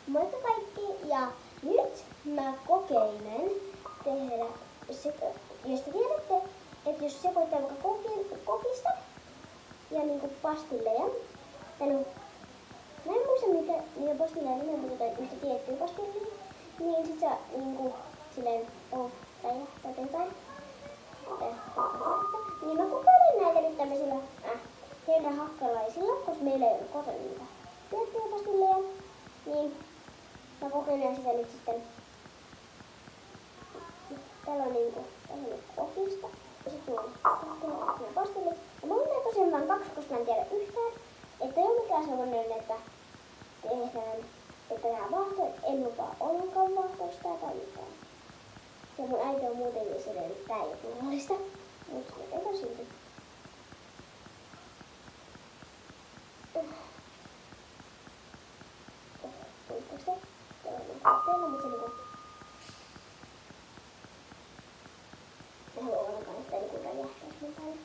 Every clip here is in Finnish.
Moikka kaikki! Ja nyt mä kokeilen tehdä, jos te tiedätte, että jos sekoittaa vaikka kokista ja niinku pastilleja, tai no, mä en muista mikä niitä pastilleja nimen muuta yhtä tiettyä pastillia, niin sit sä niinku silleen räjähtää eteenpäin. Niin mä kokeilen näitä nyt tämmöisillä hakkalaisilla, koska meillä ei ole kotona niitä tiettyjä pastilleja. Niin mä kokeilen sitä nyt sitten. Täällä on niinku kokista ja sit mulla on pastillit. Ja mulla on tosiaan vaan 2, koska mä en tiedä yhtään. Että ei ole mikään sellainen, että tehdään, että tehdään vaahtoa. En lupaa ollenkaan vaahtoista tai mitään. Ja mun äiti on muutenkin silleen, että tää ei ole turvallista. Mutta kokeillaan silti. Kuinka se? Teillä on mutta se niinku... Mä haluan ollenkaan, että niinku räjähtäis mun päälle.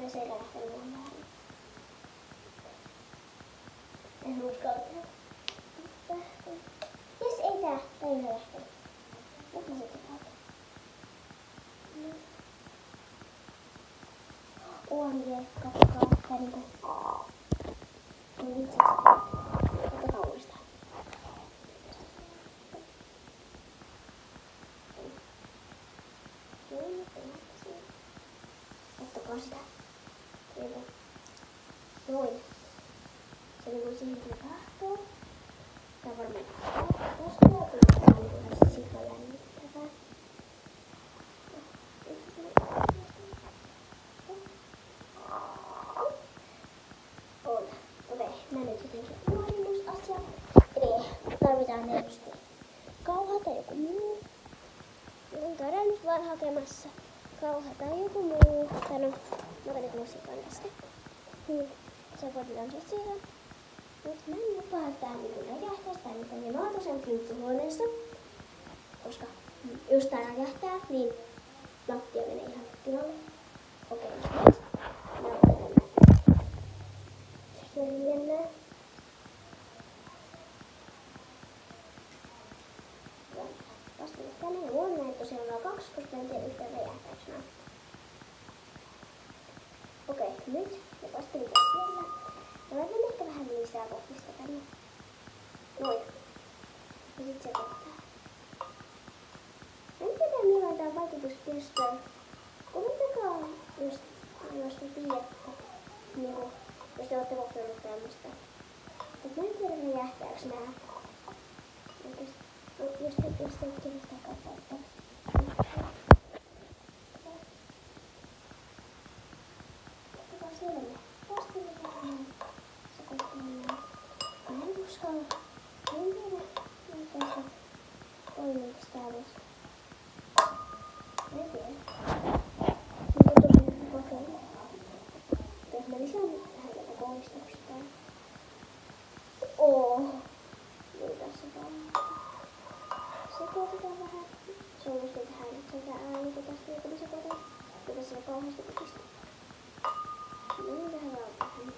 Ja se ei räjähtänyt mun päälle. En uskalla tehdä. Jes, ei tää. Tää ei räjähtänyt. Nyt mä sitten kautta. OMG, katsokaa. Tää niinku... On itseksi. Katsokaa uudestaan. Katsokaa sitä. Noin. Se niinku siihen tapahtuu. Tää varmaan tosta ja tää on ihan sikajännittävää. Okei, mä nyt jotenkin uudin asia. Eli tarvitaan tietysti kauha tai joku muu. Mä käydään nyt vaan hakemassa kauha tai joku muu. Tai no, mä vedin musiikan tästä. Niin, se koitetaan sit siihen. Mut mä en lupaa, että tää niinku räjähtäis tai mitään. Ja mä oon tosiaan kylpyhuoneessa. Koska jos tää räjähtää, niin lattia menee ihan pilalle. Okei, nyt. Mä otan mennään. Pastillit tänne. Luon näin tosiaan vaan 2, koska en tiedä yhtään räjähtääks nää. Okei, nyt ne pastillit on siellä. Ja laitan ehkä vähän lisää kokista tänne. Noin. Ja sit sekoittaa. Mä en tiedä millainen tää vaikutus kestää. Kommentoikaa, jos te tiedätte. Niinku, jos te ootte kokeillut tämmöstä. Mut mä en tiedä räjähtääks nää. Jos te et kenestä katsoa. Katsokaa siellä ne pastillit vähän. Sekoittaa. Mä en uskalla. En tiedä, miten se toimiiks tää edes. Mä en tiedä. Mutta tosiaan kokeilla. Jos mä lisään vähän tätä kohdistusta. Niin tässä vaan. Sekoitetaan vähän. Se on musta tähän, että se on ääni, kun tästä joku sekoitetaan. Ja tässä on kauheasti kokista. Niin tähän vaan vähän.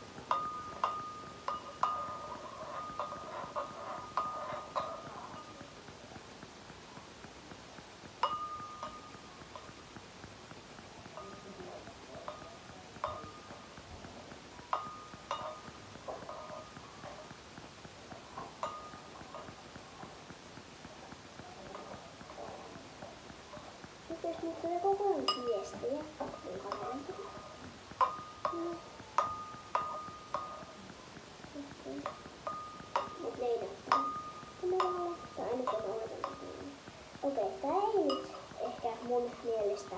Jos nyt tulee koko ajan viestiä, niin katsotaan. Mut ne ei näyttää kameralle. Tai aina kun oletetaan. Okei, tää ei nyt ehkä mun mielestä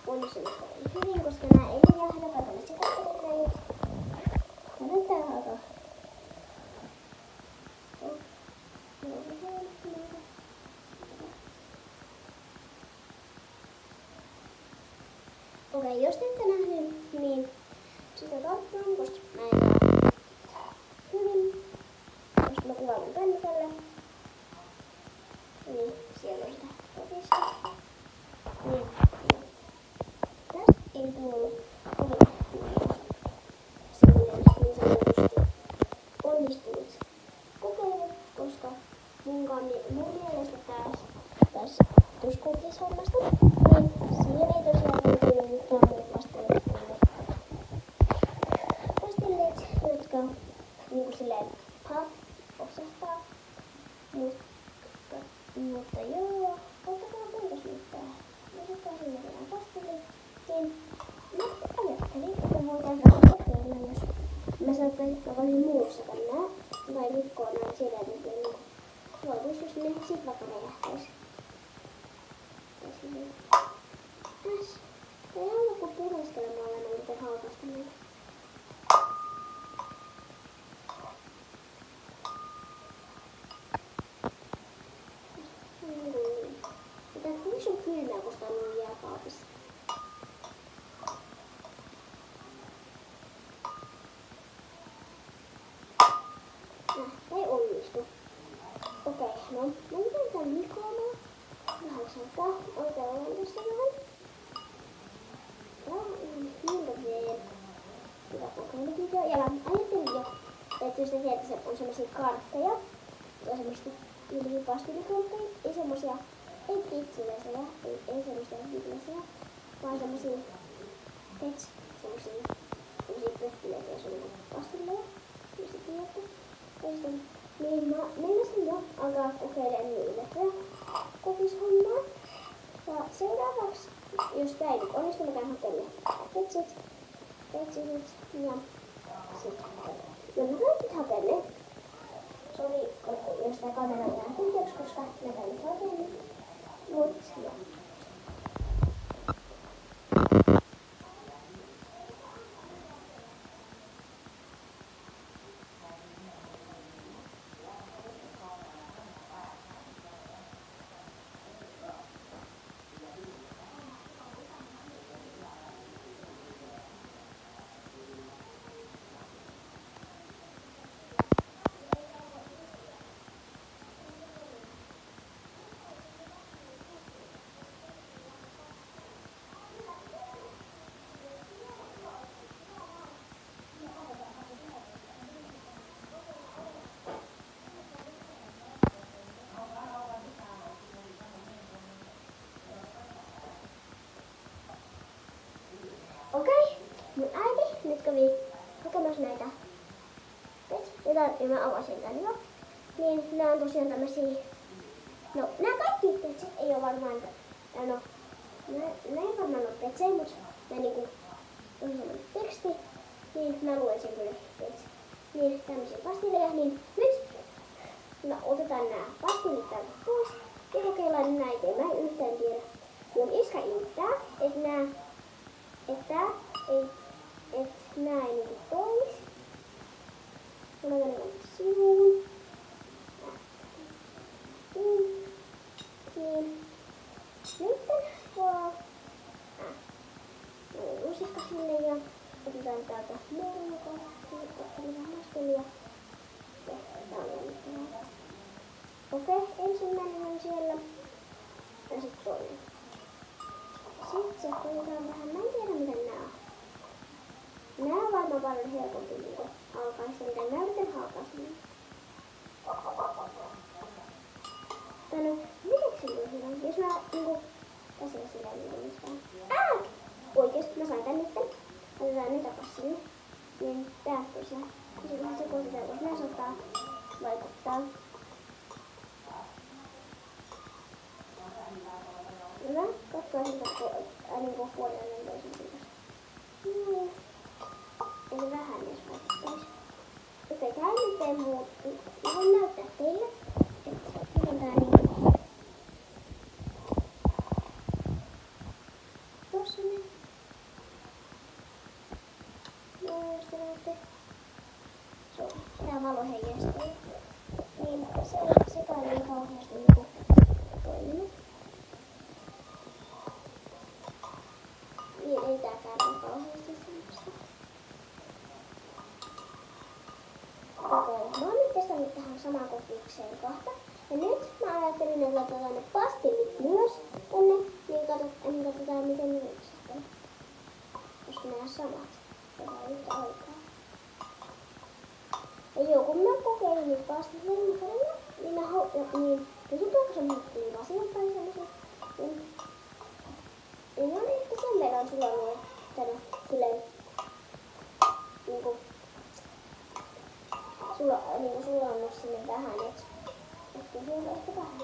onnistunut hyvin, koska nää ei räjähdä, vaikka ne sekoittelee näin. Tää näyttää aika... Okei, jos te ette nähnyt, niin sitä katsotaan, koska mä en näe hyvin. Jos mä kuvaan mun kännykällä, niin siellä on sitä kokista. Niin, tästä ei tullut kovin. jotka niinku silleen puff osahtaa. Mutta joo, ottakaa kuinkas nyt tää. Jos ottaa sinne vielä pastilli, niin mä ajattelin, että voitais kokeilla, jos mä saattaisin vaikka muussa kannaa tai rikkoa näin silenyt, niin voitais jos ne sit vaikka räjähtäis. Ei halua kun pureskelemaan aina miten halkasta näitä. Miksi on kylmää, kun sitä on ollut jääkaapissa? Ei onnistu. Okei, no mä miten tän likoamaan. Vähän salkaa. Otellaan tässä vähän. Ja hirveen hyvä kokeiluvideo. Ja mä ajattelin jo, että jos te tiedätte, on semmosia karkkeja. Tai semmoista ylipastilikarkkeja. Ei semmosia, ei pitsilesiä, ei semmoisia hitlesiä, vaan semmosia semmosia pökkylesiä, se on niinku pastilleja. Jos te tiedätte. Niin mä meinasin jo alkaa kokeilemaan niitä kokishommaa. Ja seuraavaksi, jos tää ei nyt onnistu, mä käyn hakemaan petsit ja sitten. Ja mä käyn nyt hakemaan. Sori, jos tää kamera jää tyhjäksi, koska mä käyn nyt hakemaan. Mut joo. Okei, mun äiti nyt kävi hakemassa näitä ja mä avasin tän jo. Niin nää on tosiaan tämmösiä, no nää kaikki petsit ei oo varmaan, no nää ei varmaan oo petsejä, mut nää niinku on semmonen teksti, niin mä luen sen kyllä petsi. Niin tämmösiä pastilleja, niin nyt no, otetaan nää pastillit täältä pois ja kokeillaan näitä. Mä en yhtään tiedä. Mun iskä inttää, että nää ei niinku tois. Mä menen sivuun. Niin. Nytten vaan. Lusikka sinne ja otetaan täältä mormukohti. Otetaan vähän mastelia. Tää on mitään. Okei, ensimmäinen on siellä. Ja sit toinen. Sitten se koetaan vähän, mä en tiedä miten nää on. Nää on varmaan paljon helpompi niinku halkaista, mitä mä yritän halkaista. Tai no, miten se on hyvä? Jos mä niinku käsillä silleen niin oikeesti mä sain tän nytten. Otetaan ne takas sinne. Niin tää tosiaan. Silloin se koetetaan, jos nää saattaa vaikuttaa. Hyvä, katsoisin niinku puolelle toisen pitäisi. Noin. Eli vähän edes vaikuttaisi. Okei, tää nyt ei muu. Mä voin näyttää teille, että miten tää niinku. Tossa näin. Noin, jos te näette. Tää valo heijastuu. Niin sekaan ei kauheasti niinku toiminut. Niin ei tääkään ole kauheasti semmoista. Okei, mä oon nyt testannut tähän samaan kokikseen kahta. Ja nyt mä ajattelin, että laitetaan ne pastillit myös tonne. Niin katsotaan miten ne nyt sitten. Koska ne on samat. Tehdään yhtä aikaa. Ja joo, kun mä kokeilin nyt pastillit mukana, niin ne tuntuu aika semmoinen vasemmanpäin semmoiset. Niin on ehkä sen verran sulanut, että no silleen niinku niinku sulannut sinne vähän, et kyllä se on ehkä vähän.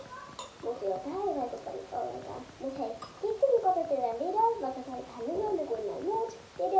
Mut joo, tähän ei vaikuta nyt ollenkaan. Mut hei, kiitos kun katsoit tämän videon, vaikka sä olit vähän lyhyempi kuin nämä muut videot.